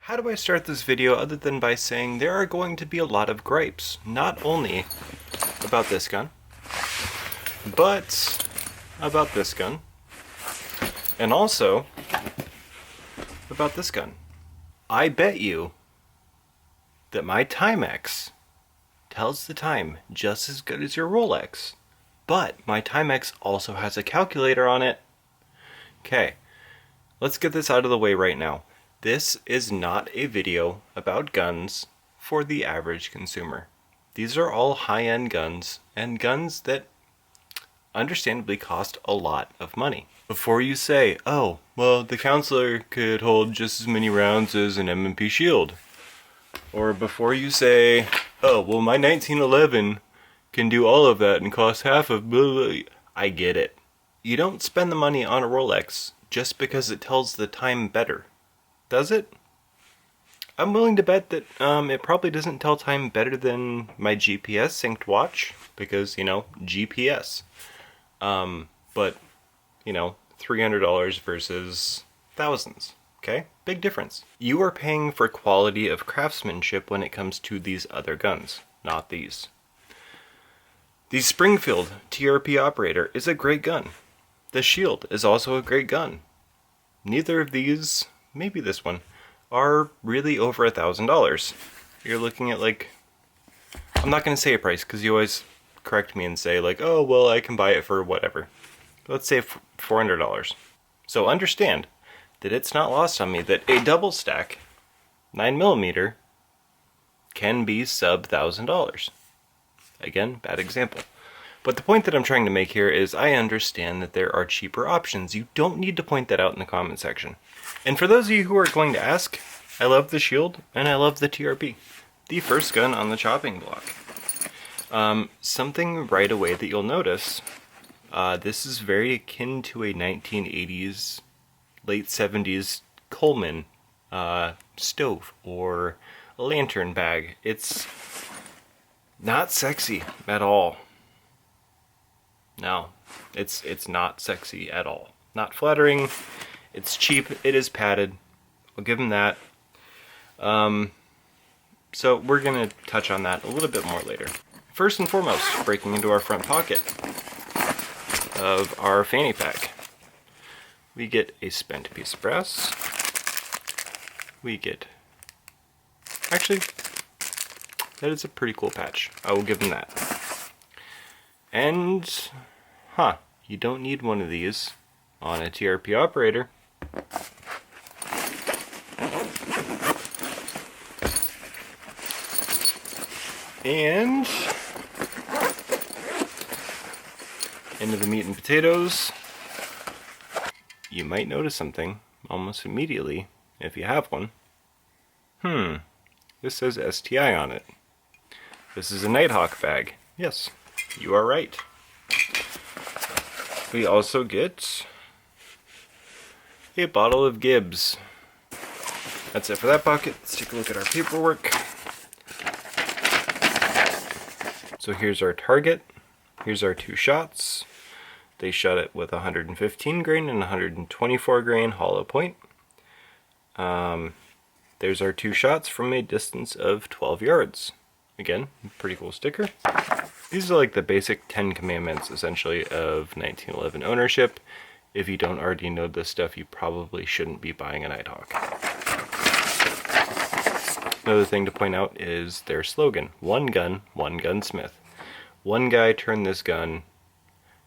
How do I start this video other than by saying there are going to be a lot of gripes, not only about this gun, but about this gun, and also about this gun. I bet you that my Timex tells the time just as good as your Rolex, but my Timex also has a calculator on it. Okay, let's get this out of the way right now. This is not a video about guns for the average consumer. These are all high-end guns, and guns that understandably cost a lot of money. Before you say, oh, well, the counselor could hold just as many rounds as an M&P Shield. Or before you say, oh, well, my 1911 can do all of that and cost half of blah, blah, blah. I get it. You don't spend the money on a Rolex just because it tells the time better. Does it? I'm willing to bet that it probably doesn't tell time better than my GPS synced watch because, GPS. But, $300 versus thousands. Okay? Big difference. You are paying for quality of craftsmanship when it comes to these other guns, not these. The Springfield TRP Operator is a great gun. The Shield is also a great gun. Neither of these, maybe this one, are really over $1,000. You're looking at I'm not going to say a price because you always correct me and say oh, well, I can buy it for whatever. Let's say $400. So understand that it's not lost on me that a double stack 9mm can be sub $1,000. Again, bad example. But the point that I'm trying to make here is I understand that there are cheaper options. You don't need to point that out in the comment section. And for those of you who are going to ask, I love the Shield and I love the TRP. The first gun on the chopping block. Something right away that you'll notice, this is very akin to a 1980s, late 70s Coleman stove or a lantern bag. It's not sexy at all. No, it's not sexy at all. Not flattering. It's cheap. It is padded. I'll give him that. So we're going to touch on that a little bit more later. First and foremost, breaking into our front pocket of our fanny pack, we get a spent piece of brass. We get... Actually, that is a pretty cool patch. I will give him that. And, you don't need one of these on a TRP operator. And into the meat and potatoes. You might notice something almost immediately if you have one. This says STI on it. This is a Nighthawk bag. Yes, you are right. We also get a bottle of Gibbs. That's it for that pocket. Let's take a look at our paperwork. So here's our target. Here's our two shots. They shot it with 115 grain and 124 grain hollow point. There's our two shots from a distance of 12 yards. Again, pretty cool sticker. These are like the basic 10 commandments, essentially, of 1911 ownership. If you don't already know this stuff, you probably shouldn't be buying a Nighthawk. Another thing to point out is their slogan, one gun, one gunsmith. One guy turned this gun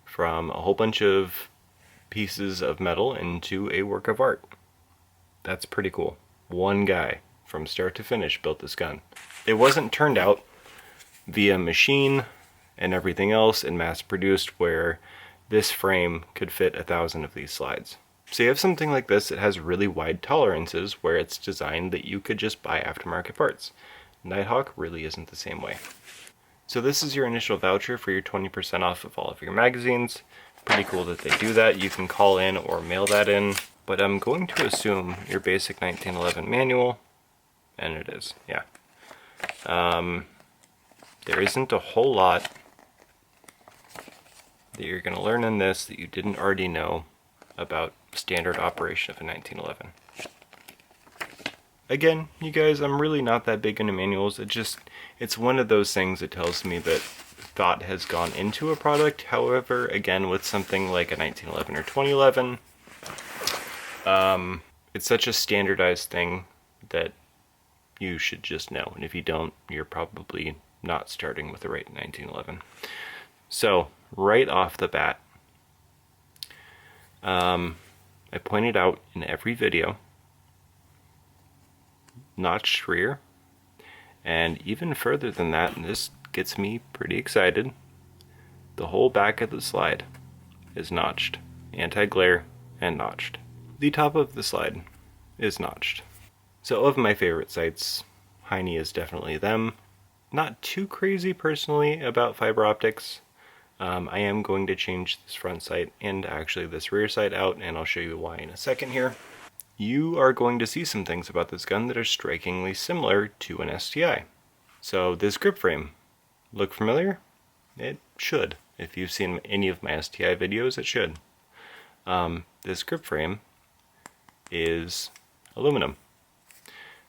from a whole bunch of pieces of metal into a work of art. That's pretty cool. One guy, from start to finish, built this gun. It wasn't turned out via machine and everything else and mass produced where this frame could fit 1,000 of these slides. So you have something like this that has really wide tolerances where it's designed that you could just buy aftermarket parts. Nighthawk really isn't the same way. So this is your initial voucher for your 20% off of all of your magazines. Pretty cool that they do that. You can call in or mail that in, but I'm going to assume your basic 1911 manual, and it is, yeah. There isn't a whole lot that you're going to learn in this that you didn't already know about standard operation of a 1911. again, you guys, I'm really not that big into manuals. It's one of those things that tells me that thought has gone into a product. However, again, with something like a 1911 or 2011, it's such a standardized thing that you should just know. And if you don't, you're probably not starting with the right 1911. So, right off the bat, I pointed out in every video, notched rear, and even further than that, and this gets me pretty excited, the whole back of the slide is notched, anti-glare and notched. The top of the slide is notched. So of my favorite sights, Heine is definitely them. Not too crazy personally about fiber optics. I am going to change this front sight and actually this rear sight out, and I'll show you why in a second here. You are going to see some things about this gun that are strikingly similar to an STI. So this grip frame, look familiar? It should. If you've seen any of my STI videos, it should. This grip frame is aluminum.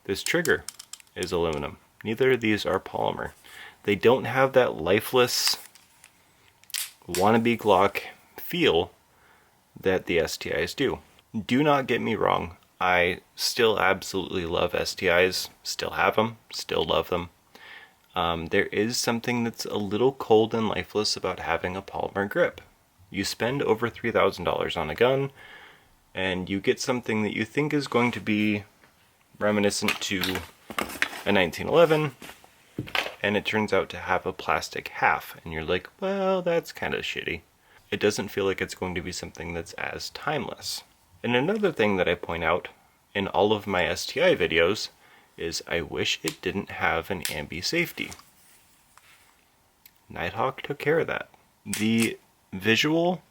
This trigger is aluminum. Neither of these are polymer. They don't have that lifeless wannabe Glock feel that the STIs do. Do not get me wrong. I still absolutely love STIs. Still have them. Still love them. There is something that's a little cold and lifeless about having a polymer grip. You spend over $3,000 on a gun, and you get something that you think is going to be reminiscent to a 1911, and it turns out to have a plastic half, and you're like, well, that's kind of shitty. It doesn't feel like it's going to be something that's as timeless. And another thing that I point out in all of my STI videos is I wish it didn't have an ambi safety. Nighthawk took care of that. The visual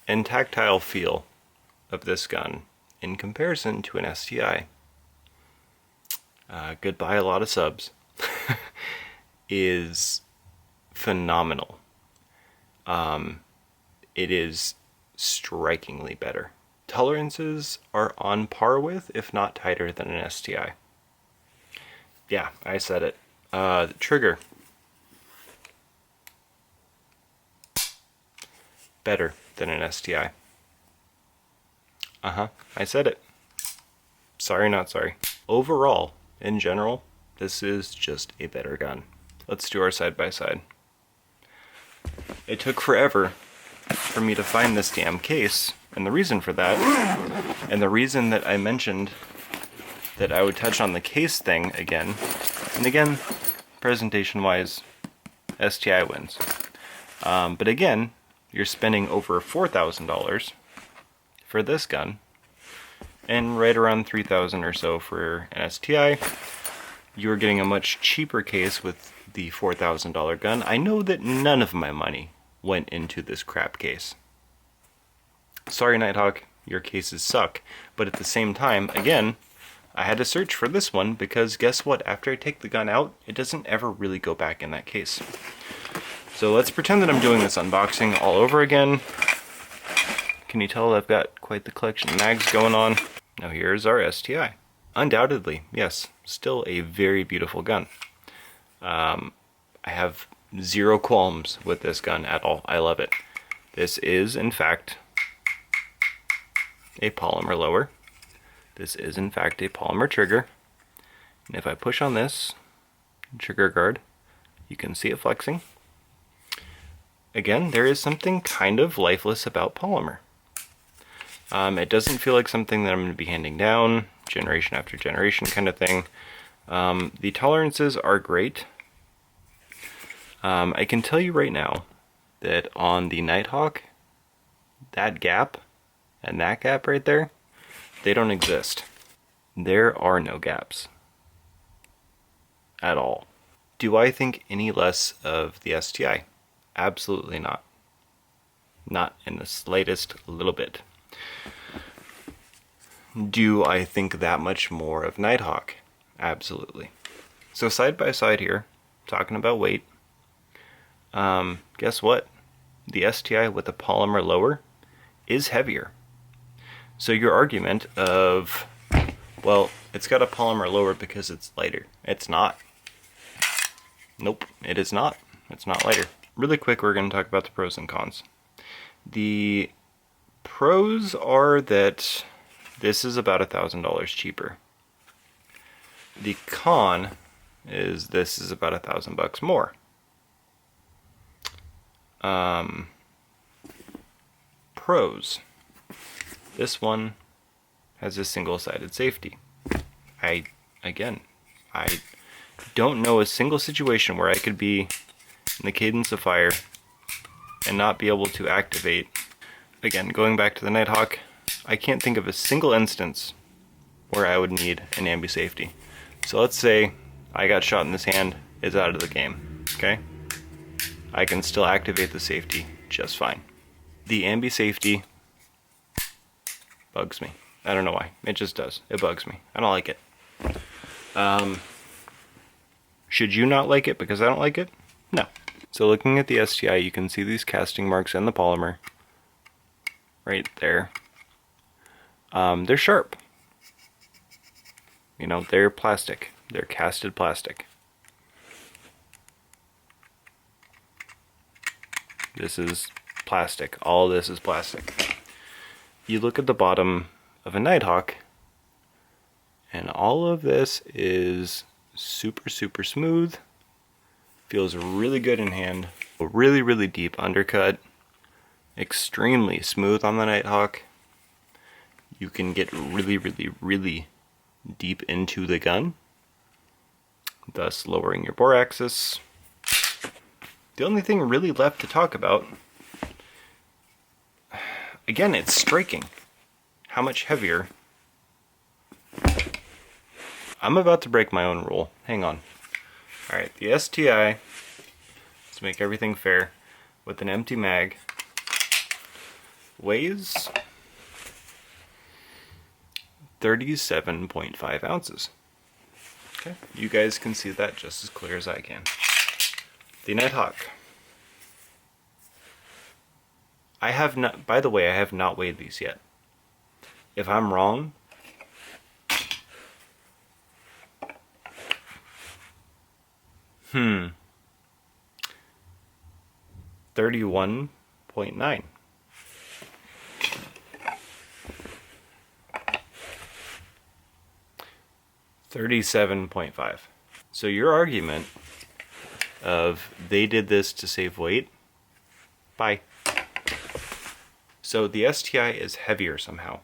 and tactile feel of this gun in comparison to an STI, goodbye a lot of subs, is phenomenal. It is strikingly better. Tolerances are on par with, if not tighter than an STI. Yeah, I said it. The trigger, better than an STI. I said it. Sorry, not sorry. Overall, in general, this is just a better gun. Let's do our side by side. It took forever for me to find this damn case, and the reason for that, and the reason that I mentioned that I would touch on the case thing again, and again, presentation-wise, STI wins. But again, you're spending over $4,000 for this gun, and right around $3,000 or so for an STI. You're getting a much cheaper case with the $4,000 gun. I know that none of my money went into this crap case. Sorry, Nighthawk, your cases suck. But at the same time, again, I had to search for this one because guess what? After I take the gun out, it doesn't ever really go back in that case. So let's pretend that I'm doing this unboxing all over again. Can you tell I've got quite the collection of mags going on? Now here's our STI. Undoubtedly, yes, still a very beautiful gun. I have zero qualms with this gun at all. I love it. This is, in fact, a polymer lower. This is, in fact, a polymer trigger. And if I push on this trigger guard, you can see it flexing. Again, there is something kind of lifeless about polymer. It doesn't feel like something that I'm going to be handing down generation after generation kind of thing. The tolerances are great. I can tell you right now that on the Nighthawk, that gap and that gap right there, they don't exist. There are no gaps at all. Do I think any less of the STI? Absolutely not. Not in the slightest little bit. Do I think that much more of Nighthawk? Absolutely. So side by side here, talking about weight, guess what? The STI with a polymer lower is heavier. So your argument of Well, it's got a polymer lower because it's lighter. It's not. Nope, it is not. It's not lighter. Really quick, we're going to talk about the pros and cons. The pros are that this is about $1,000 cheaper. The con is this is about $1,000 more. Pros. This one has a single-sided safety. I don't know a single situation where I could be in the cadence of fire and not be able to activate. Again, going back to the Nighthawk, I can't think of a single instance where I would need an ambi safety. So let's say I got shot in this hand, it's out of the game, okay? I can still activate the safety just fine. The ambi safety bugs me. I don't know why. It just does. It bugs me. I don't like it. Should you not like it because I don't like it? No. So looking at the STI, you can see these casting marks in the polymer. Right there. They're sharp. You know, they're plastic. They're casted plastic. This is plastic. All this is plastic. You look at the bottom of a Nighthawk, and all of this is super, super smooth. Feels really good in hand. A really, really deep undercut. Extremely smooth on the Nighthawk. You can get really, really, really deep into the gun, thus lowering your bore axis. The only thing really left to talk about, again, it's striking. How much heavier? I'm about to break my own rule. Hang on. Alright, the STI, let's make everything fair, with an empty mag, weighs 37.5 ounces. Okay, you guys can see that just as clear as I can. The Nighthawk. I have not, by the way, I have not weighed these yet. If I'm wrong, Hmm. 31.9. $37.5. So your argument of they did this to save weight, bye. So the STI is heavier somehow.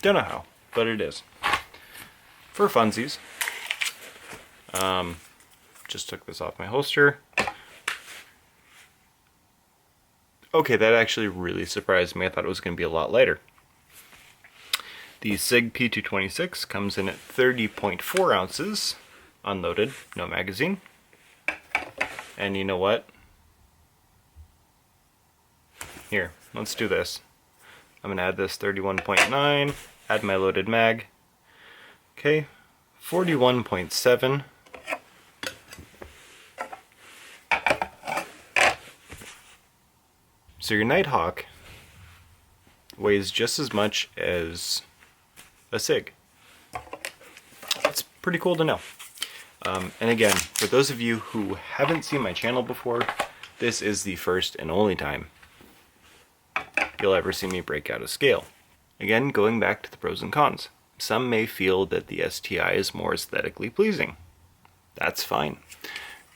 Don't know how, but it is. For funsies. Just took this off my holster. Okay, that actually really surprised me. I thought it was going to be a lot lighter. The SIG P226 comes in at 30.4 ounces, unloaded, no magazine. And you know what? Here, let's do this. I'm going to add this 31.9, add my loaded mag. Okay, 41.7. So your Nighthawk weighs just as much as a SIG. It's pretty cool to know. And again, for those of you who haven't seen my channel before, this is the first and only time you'll ever see me break out a scale. Again, going back to the pros and cons. Some may feel that the STI is more aesthetically pleasing. That's fine.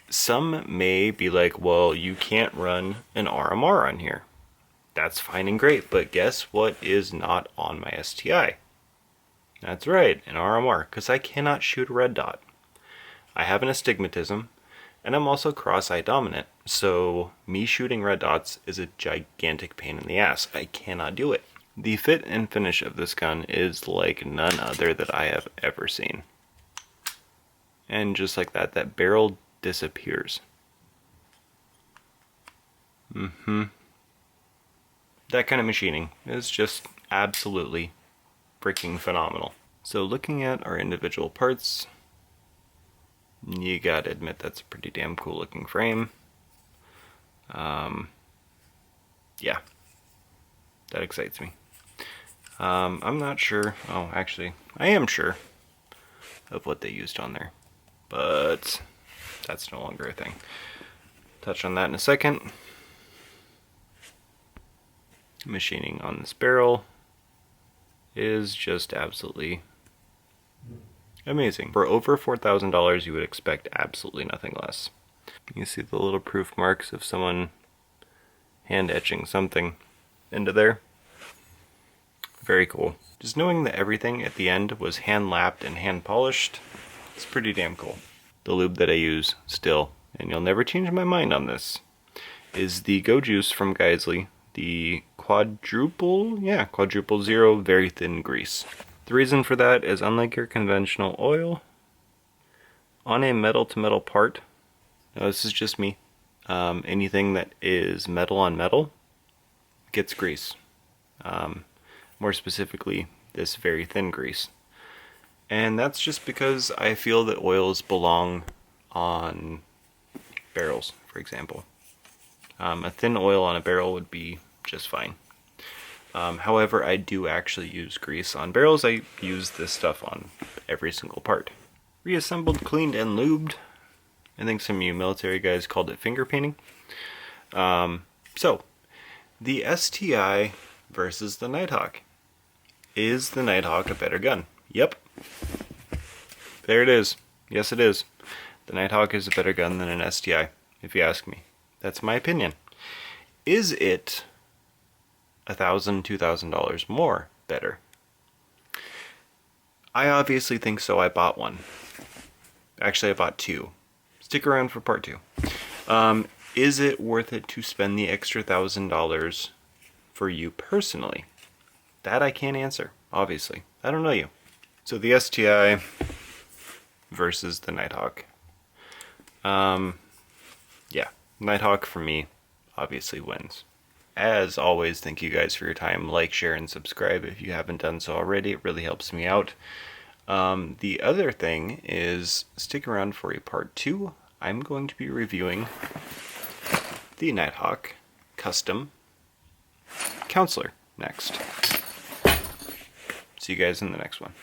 Some may be like, well, you can't run an RMR on here. That's fine and great, but guess what is not on my STI? That's right, an RMR, because I cannot shoot a red dot. I have an astigmatism, and I'm also cross-eye dominant, so me shooting red dots is a gigantic pain in the ass. I cannot do it. The fit and finish of this gun is like none other that I have ever seen. And just like that, that barrel disappears. That kind of machining is just absolutely freaking phenomenal. So looking at our individual parts, you gotta admit that's a pretty damn cool looking frame. Yeah, that excites me. I'm not sure. Oh, actually, I am sure of what they used on there, but that's no longer a thing. Touch on that in a second. Machining on this barrel is just absolutely amazing. For over $4,000, you would expect absolutely nothing less. You see the little proof marks of someone hand etching something into there. Very cool. Just knowing that everything at the end was hand lapped and hand polished, it's pretty damn cool. The lube that I use still, and you'll never change my mind on this, is the Go Juice from Geisley, the quadruple zero very thin grease. The reason for that is, unlike your conventional oil, on a metal to metal part, now this is just me, anything that is metal on metal gets grease. More specifically, this very thin grease. And that's just because I feel that oils belong on barrels, for example. A thin oil on a barrel would be just fine. However, I do actually use grease on barrels. I use this stuff on every single part. Reassembled, cleaned, and lubed. I think some of you military guys called it finger painting. So, the STI versus the Nighthawk. Is the Nighthawk a better gun? Yep. There it is. Yes, it is. The Nighthawk is a better gun than an STI, if you ask me. That's my opinion. Is it $1,000, $2,000 more better? I obviously think so. I bought one. Actually, I bought two. Stick around for part 2. Is it worth it to spend the extra $1,000 for you personally? That I can't answer, obviously. I don't know you. So the STI versus the Nighthawk. Yeah, Nighthawk for me obviously wins. As always, thank you guys for your time. Like, share, and subscribe if you haven't done so already. It really helps me out. The other thing is, stick around for a part 2. I'm going to be reviewing the Nighthawk Custom Counselor next. See you guys in the next one.